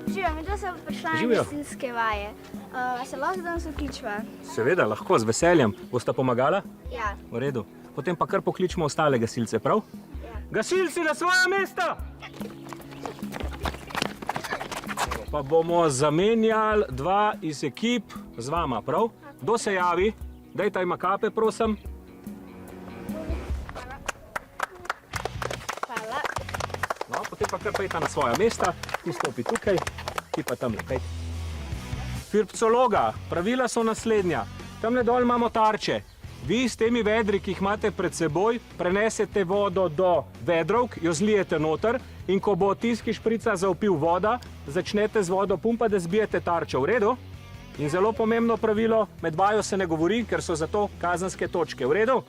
Živijo, mi to so prišla na gasilske vaje. Se lahko danes vključiva? Seveda, lahko, z veseljem. Bosta pomagala? Ja. V redu. Potem pa kar pokličemo ostale gasilce, prav? Ja. Gasilci na svoja mesta! Pa bomo zamenjali dva iz ekip z vama, prav? Kdo se javi? Dajte ima kape, prosim. Hvala. No, potem pa kar pejta na svoja mesta. Ti stopi tukaj, ti pa tam lepej. Firpcologa, pravila so naslednja. Tamle dol imamo tarče. Vi s temi vedri, ki jih imate pred seboj, prenesete vodo do vedrovk, jo zlijete noter in ko bo tisti šprica zaupil voda, začnete z vodo pumpati, da zbijete tarčo. V redu? In zelo pomembno pravilo, med vajo se ne govori, ker so za to kazenske točke. V redu?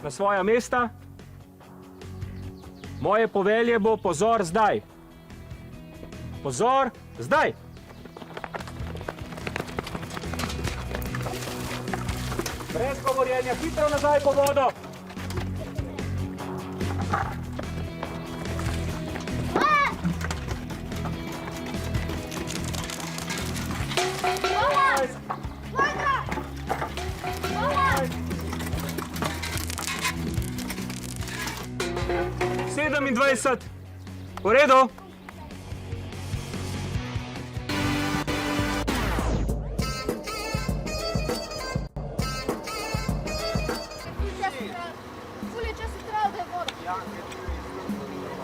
Na svoja mesta. Moje povelje bo pozor zdaj. Pozor zdaj. Brez govorjenja, hitro nazaj po vodo. Sedemindvajset. V redu.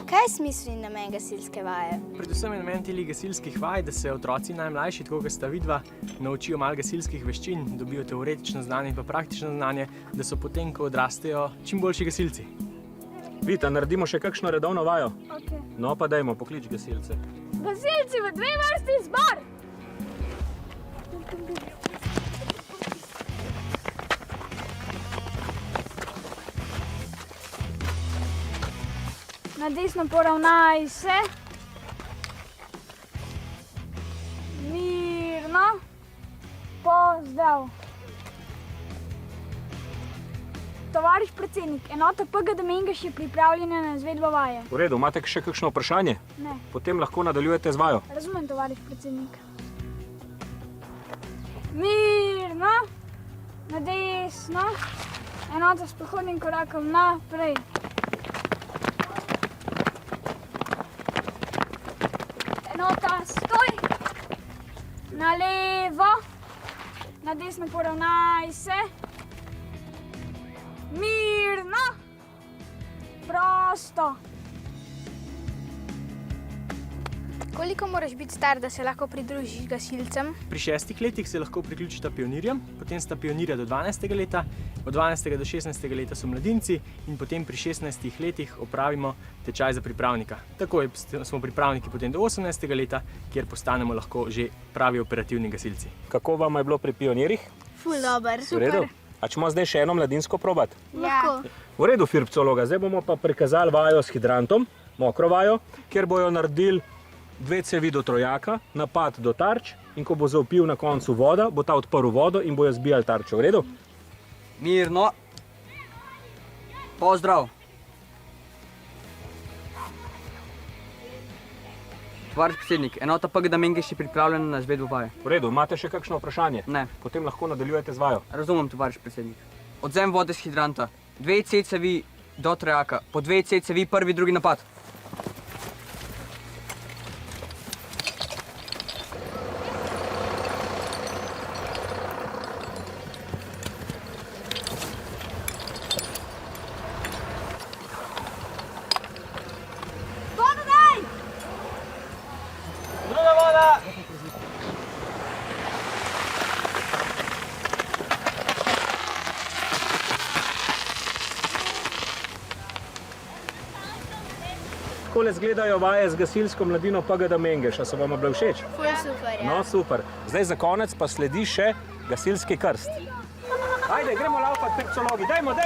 Kaj je smisel in namen gasilske vaje? Predvsem je namen teh gasilskih vaj, da se otroci najmlajši, tako kot sta vidva, naučijo malo gasilskih veščin, dobijo teoretično znanje in pa praktično znanje, da so potem, ko odrastejo, čim boljši gasilci. Vita, naredimo še kakšno redovno vajo? Ok. No, pa dajmo, poklič gasilce. Gasilci v dve vrsti zbor! Na desno poravnaj se. Mirno. Pozdrav. Tovariš predsednik, enota PGD Mengeš je pripravljena na izvedbo vaje. V redu, imate še kakšno vprašanje? Ne. Potem lahko nadaljujete z vajo. Razumem, tovariš predsednik. Mirno. Na desno. Enota s prehodnim korakom naprej. Enota stoj. Na levo. Na desno poravnaj se. Mirno. Prosto. Koliko moraš biti star, da se lahko pridružiš gasilcem? Pri 6 letih se lahko priključita pionirjem, potem sta pionirja do 12. leta, od 12. do 16. leta so mladinci in potem pri 16 letih opravimo tečaj za pripravnika. Takoj smo pripravniki potem do 18. leta, kjer postanemo lahko že pravi operativni gasilci. Kako vam je bilo pri pionirjih? Ful dober. V redu? A ćemo zdaj še eno mladinsko probati? Lahko. V redu, Firpcologa, zdaj bomo pa prikazali vajo s hidrantom, mokro vajo, kjer bojo naredili 2 cevi do trojaka, napad do tarč in ko bo zaupil na koncu voda, bo ta odprl vodo in bojo zbijali tarčo. V redu? Mirno. Pozdrav. Tovariš predsednik, enota PGD Mengeš je pripravljena na izvedbo vaje. V redu, imate še kakšno vprašanje? Ne. Potem lahko nadaljujete z vajo. Razumem, tovariš predsednik. Odvzem vode z hidranta. 2 cevi do trojaka. Po 2 cevi prvi, drugi napad. Takole izgledajo vaje z gasilsko mladino PGD Mengeš. A so vam bile všeč? Ful super, ja. No, super. Zdaj za konec pa sledi še gasilski krst. Ajde, gremo laufat, Firpcologi. Dajmo!